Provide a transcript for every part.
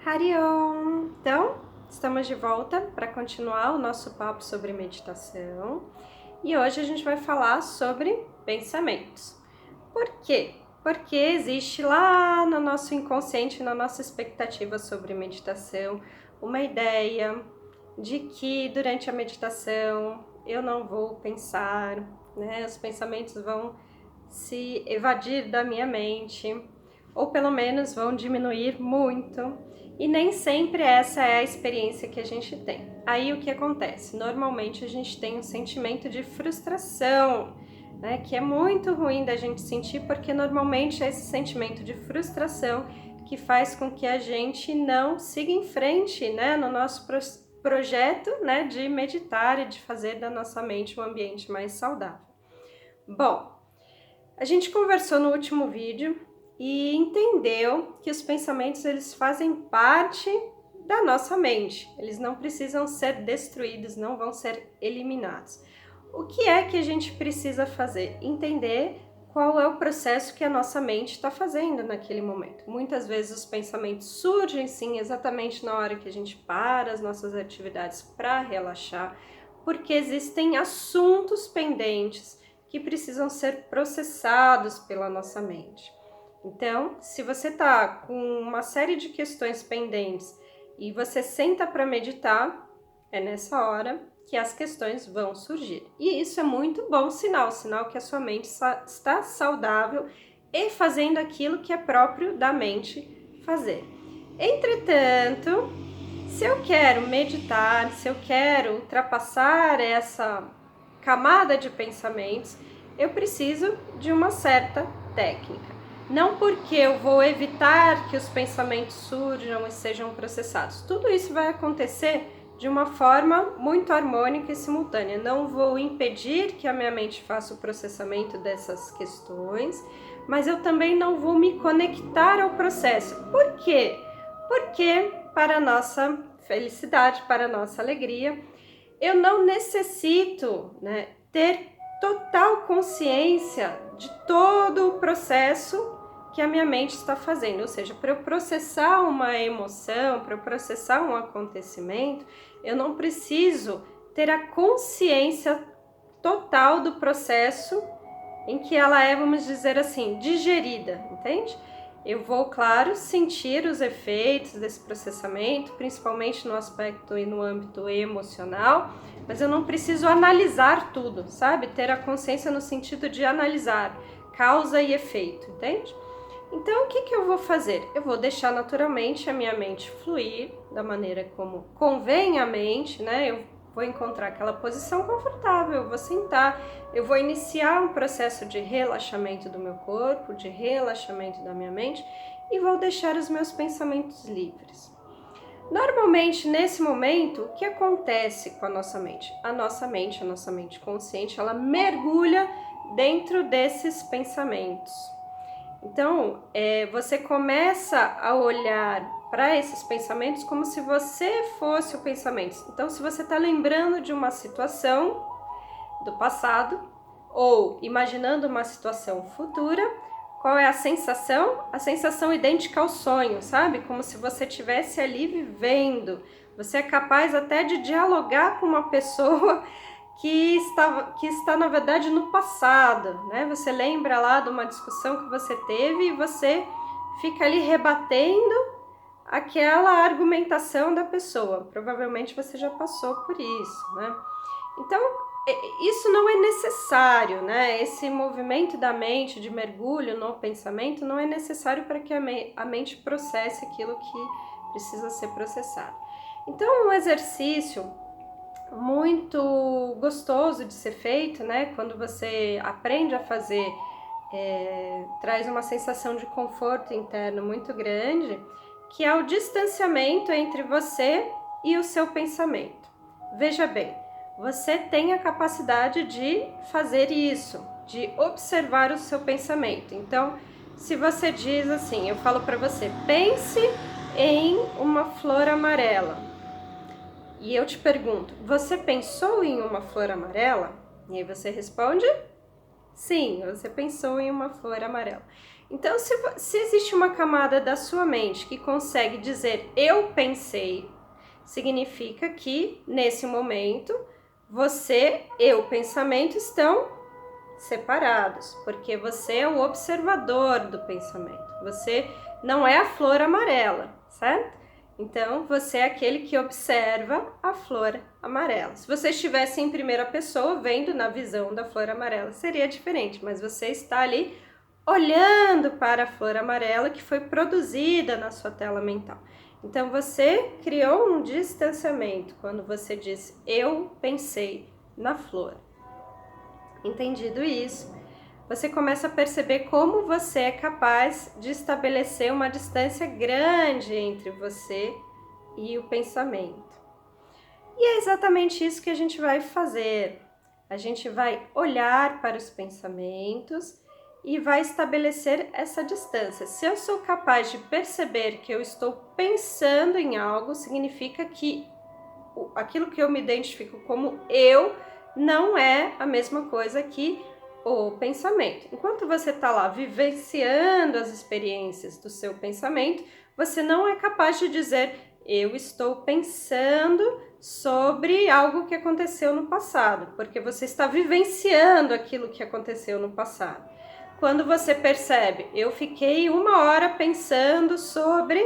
Hariom! Então, estamos de volta para continuar o nosso papo sobre meditação e hoje a gente vai falar sobre pensamentos. Por quê? Porque existe lá no nosso inconsciente, na nossa expectativa sobre meditação, uma ideia de que durante a meditação eu não vou pensar, né? Os pensamentos vão se evadir da minha mente, ou pelo menos vão diminuir muito, e nem sempre essa é a experiência que a gente tem. Aí o que acontece? Normalmente a gente tem um sentimento de frustração, né, que é muito ruim da gente sentir, porque normalmente é esse sentimento de frustração que faz com que a gente não siga em frente, né, no nosso projeto, né, de meditar e de fazer da nossa mente um ambiente mais saudável. Bom, a gente conversou no último vídeo e entendeu que os pensamentos eles fazem parte da nossa mente. Eles não precisam ser destruídos, não vão ser eliminados. O que é que a gente precisa fazer? Entender qual é o processo que a nossa mente está fazendo naquele momento. Muitas vezes os pensamentos surgem sim exatamente na hora que a gente para as nossas atividades para relaxar, porque existem assuntos pendentes que precisam ser processados pela nossa mente. Então, se você está com uma série de questões pendentes e você senta para meditar, é nessa hora que as questões vão surgir. E isso é muito bom sinal que a sua mente está saudável e fazendo aquilo que é próprio da mente fazer. Entretanto, se eu quero meditar, se eu quero ultrapassar essa camada de pensamentos, eu preciso de uma certa técnica. Não porque eu vou evitar que os pensamentos surjam e sejam processados. Tudo isso vai acontecer de uma forma muito harmônica e simultânea. Não vou impedir que a minha mente faça o processamento dessas questões, mas eu também não vou me conectar ao processo. Por quê? Porque para a nossa felicidade, para a nossa alegria, eu não necessito, né, ter total consciência de todo o processo que a minha mente está fazendo. Ou seja, para eu processar uma emoção, para eu processar um acontecimento, eu não preciso ter a consciência total do processo em que ela é, vamos dizer assim, digerida, entende? Eu vou, claro, sentir os efeitos desse processamento, principalmente no aspecto e no âmbito emocional, mas eu não preciso analisar tudo, sabe? Ter a consciência no sentido de analisar causa e efeito, entende? Então, o que eu vou fazer? Eu vou deixar naturalmente a minha mente fluir da maneira como convém à mente, né? Eu vou encontrar aquela posição confortável, eu vou sentar, eu vou iniciar um processo de relaxamento do meu corpo, de relaxamento da minha mente e vou deixar os meus pensamentos livres. Normalmente, nesse momento, o que acontece com a nossa mente? A nossa mente consciente, ela mergulha dentro desses pensamentos. Então, você começa a olhar para esses pensamentos como se você fosse o pensamento. Então, se você está lembrando de uma situação do passado ou imaginando uma situação futura, qual é a sensação? A sensação idêntica ao sonho, sabe? Como se você estivesse ali vivendo. Você é capaz até de dialogar com uma pessoa que está na verdade no passado, né? Você lembra lá de uma discussão que você teve e você fica ali rebatendo aquela argumentação da pessoa. Provavelmente você já passou por isso, né? Então, isso não é necessário, né? Esse movimento da mente de mergulho no pensamento não é necessário para que a mente processe aquilo que precisa ser processado. Então, um exercício muito gostoso de ser feito, né? Quando você aprende a fazer, traz uma sensação de conforto interno muito grande, que é o distanciamento entre você e o seu pensamento. Veja bem, você tem a capacidade de fazer isso, de observar o seu pensamento. Então, se você diz assim, eu falo para você, pense em uma flor amarela. E eu te pergunto, você pensou em uma flor amarela? E aí você responde, sim, você pensou em uma flor amarela. Então, se existe uma camada da sua mente que consegue dizer eu pensei, significa que nesse momento você e o pensamento estão separados, porque você é o observador do pensamento. Você não é a flor amarela, certo? Então, você é aquele que observa a flor amarela. Se você estivesse em primeira pessoa, vendo na visão da flor amarela, seria diferente, mas você está ali olhando para a flor amarela que foi produzida na sua tela mental. Então, você criou um distanciamento quando você disse, eu pensei na flor. Entendido isso, você começa a perceber como você é capaz de estabelecer uma distância grande entre você e o pensamento. E é exatamente isso que a gente vai fazer. A gente vai olhar para os pensamentos e vai estabelecer essa distância. Se eu sou capaz de perceber que eu estou pensando em algo, significa que aquilo que eu me identifico como eu não é a mesma coisa que o pensamento. Enquanto você está lá vivenciando as experiências do seu pensamento, você não é capaz de dizer eu estou pensando sobre algo que aconteceu no passado, porque você está vivenciando aquilo que aconteceu no passado. Quando você percebe, eu fiquei 1 hora pensando sobre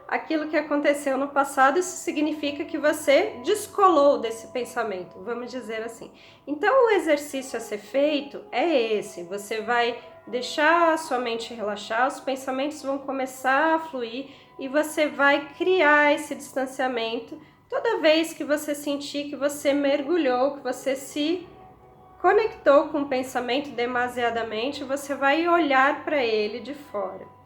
aquilo que aconteceu no passado, isso significa que você descolou desse pensamento, vamos dizer assim. Então, o exercício a ser feito é esse, você vai deixar a sua mente relaxar, os pensamentos vão começar a fluir e você vai criar esse distanciamento toda vez que você sentir que você mergulhou, que você se conectou com o pensamento demasiadamente, você vai olhar para ele de fora.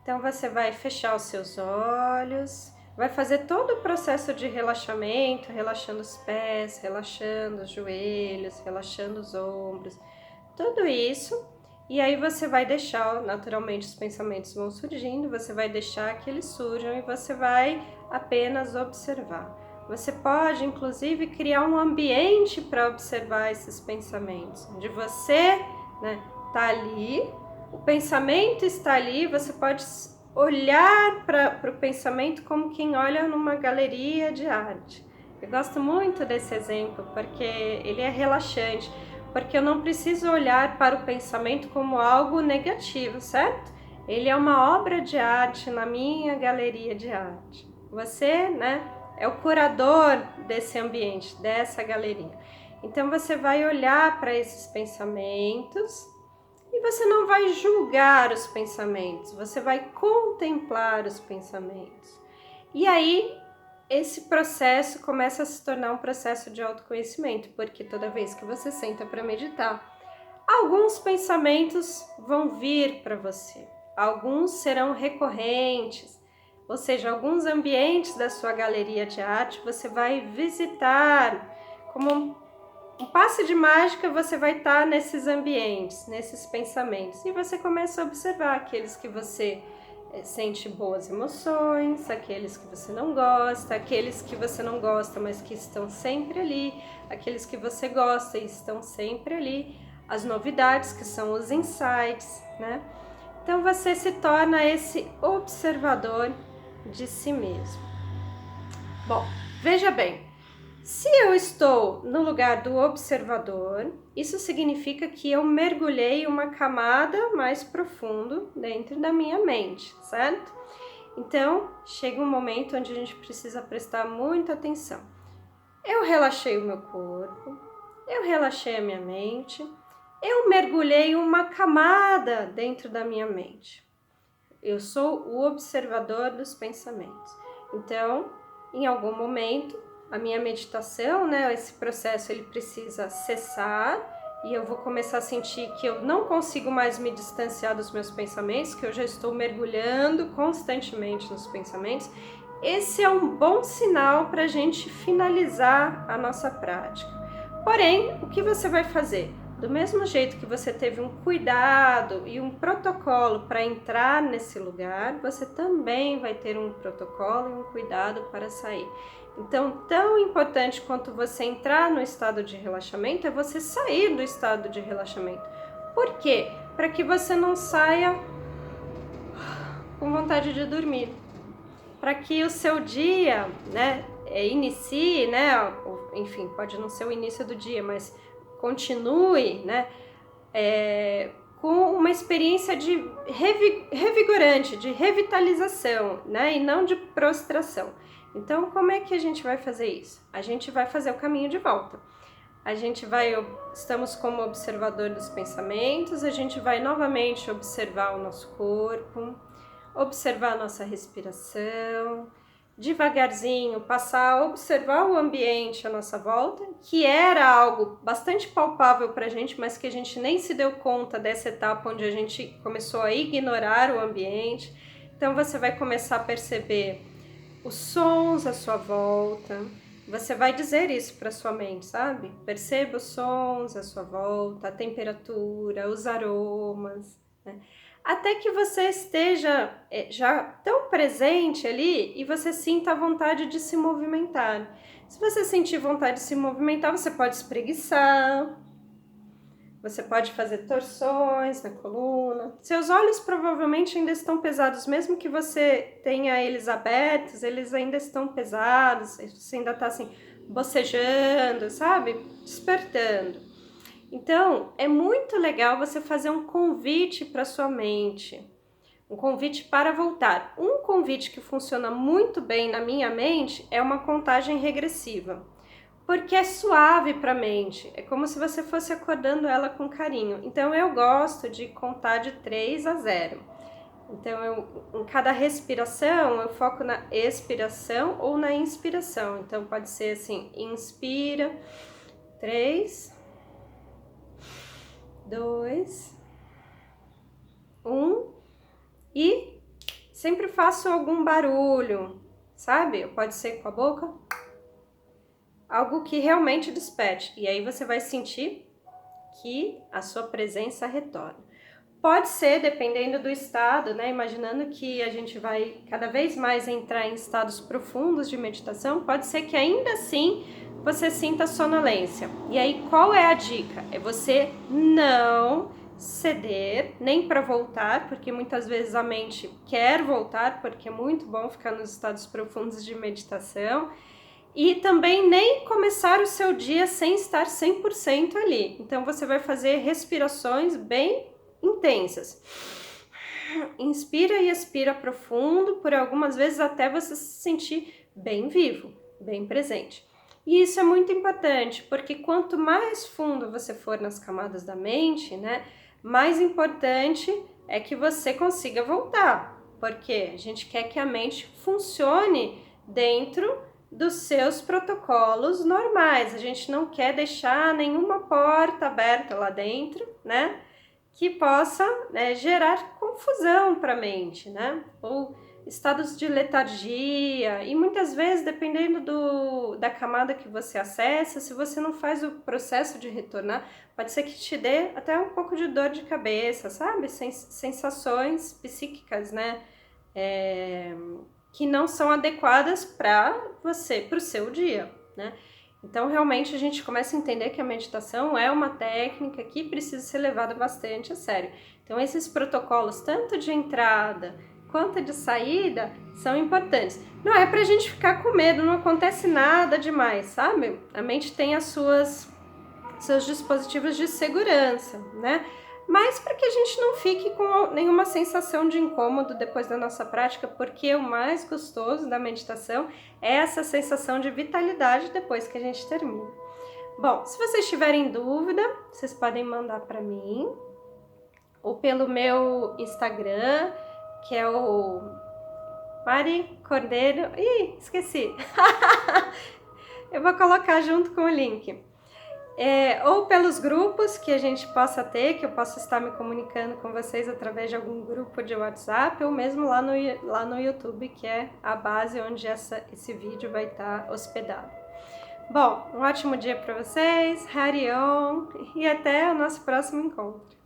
Então, você vai fechar os seus olhos, vai fazer todo o processo de relaxamento, relaxando os pés, relaxando os joelhos, relaxando os ombros, tudo isso. E aí você vai deixar, naturalmente os pensamentos vão surgindo, você vai deixar que eles surjam e você vai apenas observar. Você pode, inclusive, criar um ambiente para observar esses pensamentos, onde você, tá ali, o pensamento está ali, você pode olhar para o pensamento como quem olha numa galeria de arte. Eu gosto muito desse exemplo, porque ele é relaxante, porque eu não preciso olhar para o pensamento como algo negativo, certo? Ele é uma obra de arte na minha galeria de arte. Você, é o curador desse ambiente, dessa galeria. Então você vai olhar para esses pensamentos e você não vai julgar os pensamentos, você vai contemplar os pensamentos. E aí, esse processo começa a se tornar um processo de autoconhecimento, porque toda vez que você senta para meditar, alguns pensamentos vão vir para você, alguns serão recorrentes, ou seja, alguns ambientes da sua galeria de arte você vai visitar como um passe de mágica, você vai estar nesses ambientes, nesses pensamentos, e você começa a observar aqueles que você sente boas emoções, aqueles que você não gosta, aqueles que você não gosta, mas que estão sempre ali, aqueles que você gosta e estão sempre ali, as novidades, que são os insights, Então você se torna esse observador de si mesmo. Bom, veja bem, se eu estou no lugar do observador, isso significa que eu mergulhei uma camada mais profundo dentro da minha mente, certo? Então, chega um momento onde a gente precisa prestar muita atenção. Eu relaxei o meu corpo, eu relaxei a minha mente, eu mergulhei uma camada dentro da minha mente. Eu sou o observador dos pensamentos. Então, em algum momento, a minha meditação, esse processo ele precisa cessar e eu vou começar a sentir que eu não consigo mais me distanciar dos meus pensamentos, que eu já estou mergulhando constantemente nos pensamentos. Esse é um bom sinal para a gente finalizar a nossa prática. Porém, o que você vai fazer? Do mesmo jeito que você teve um cuidado e um protocolo para entrar nesse lugar, você também vai ter um protocolo e um cuidado para sair. Então, tão importante quanto você entrar no estado de relaxamento é você sair do estado de relaxamento. Por quê? Para que você não saia com vontade de dormir. Para que o seu dia, né, inicie, né, enfim, pode não ser o início do dia, mas continue, né, com uma experiência de revigorante, de revitalização, né, e não de prostração. Então, como é que a gente vai fazer isso? A gente vai fazer o caminho de volta. Estamos como observador dos pensamentos, a gente vai novamente observar o nosso corpo, observar a nossa respiração, devagarzinho passar a observar o ambiente à nossa volta, que era algo bastante palpável para a gente, mas que a gente nem se deu conta dessa etapa onde a gente começou a ignorar o ambiente. Então você vai começar a perceber os sons à sua volta. Você vai dizer isso para sua mente, sabe? Perceba os sons à sua volta, a temperatura, os aromas, né? Até que você esteja já tão presente ali e você sinta a vontade de se movimentar. Se você sentir vontade de se movimentar, você pode espreguiçar, você pode fazer torções na coluna. Seus olhos provavelmente ainda estão pesados, mesmo que você tenha eles abertos, eles ainda estão pesados, você ainda está assim, bocejando, sabe? Despertando. Então, é muito legal você fazer um convite para sua mente, um convite para voltar. Um convite que funciona muito bem na minha mente é uma contagem regressiva, porque é suave para a mente, é como se você fosse acordando ela com carinho. Então, eu gosto de contar de 3 a 0. Então, em cada respiração, eu foco na expiração ou na inspiração. Então, pode ser assim, inspira, 3... 2, 1 e sempre faço algum barulho, sabe? Pode ser com a boca, algo que realmente desperte. E aí você vai sentir que a sua presença retorna. Pode ser, dependendo do estado, né? Imaginando que a gente vai cada vez mais entrar em estados profundos de meditação, pode ser que ainda assim você sinta sonolência. E aí, qual é a dica? É você não ceder, nem para voltar, porque muitas vezes a mente quer voltar, porque é muito bom ficar nos estados profundos de meditação, e também nem começar o seu dia sem estar 100% ali. Então, você vai fazer respirações bem intensas. Inspira e expira profundo, por algumas vezes até você se sentir bem vivo, bem presente. E isso é muito importante, porque quanto mais fundo você for nas camadas da mente, né, mais importante é que você consiga voltar, porque a gente quer que a mente funcione dentro dos seus protocolos normais. A gente não quer deixar nenhuma porta aberta lá dentro, né, que possa, né, gerar confusão para a mente, né, ou estados de letargia, e muitas vezes, dependendo da camada que você acessa, se você não faz o processo de retornar, pode ser que te dê até um pouco de dor de cabeça, sabe? Sensações psíquicas, né? Que não são adequadas para você, para o seu dia, né? Então, realmente, a gente começa a entender que a meditação é uma técnica que precisa ser levada bastante a sério. Então, esses protocolos, tanto de entrada quanto de saída, são importantes. Não é pra gente ficar com medo, não acontece nada demais, sabe? A mente tem seus dispositivos de segurança, né? Mas para que a gente não fique com nenhuma sensação de incômodo depois da nossa prática, porque o mais gostoso da meditação é essa sensação de vitalidade depois que a gente termina. Bom, se vocês tiverem dúvida, vocês podem mandar para mim, ou pelo meu Instagram, que é o Mari Cordeiro. Ih, esqueci! Eu vou colocar junto com o link. Ou pelos grupos que a gente possa ter, que eu possa estar me comunicando com vocês através de algum grupo de WhatsApp, ou mesmo lá no YouTube, que é a base onde esse vídeo vai estar hospedado. Bom, um ótimo dia para vocês, Harion, e até o nosso próximo encontro.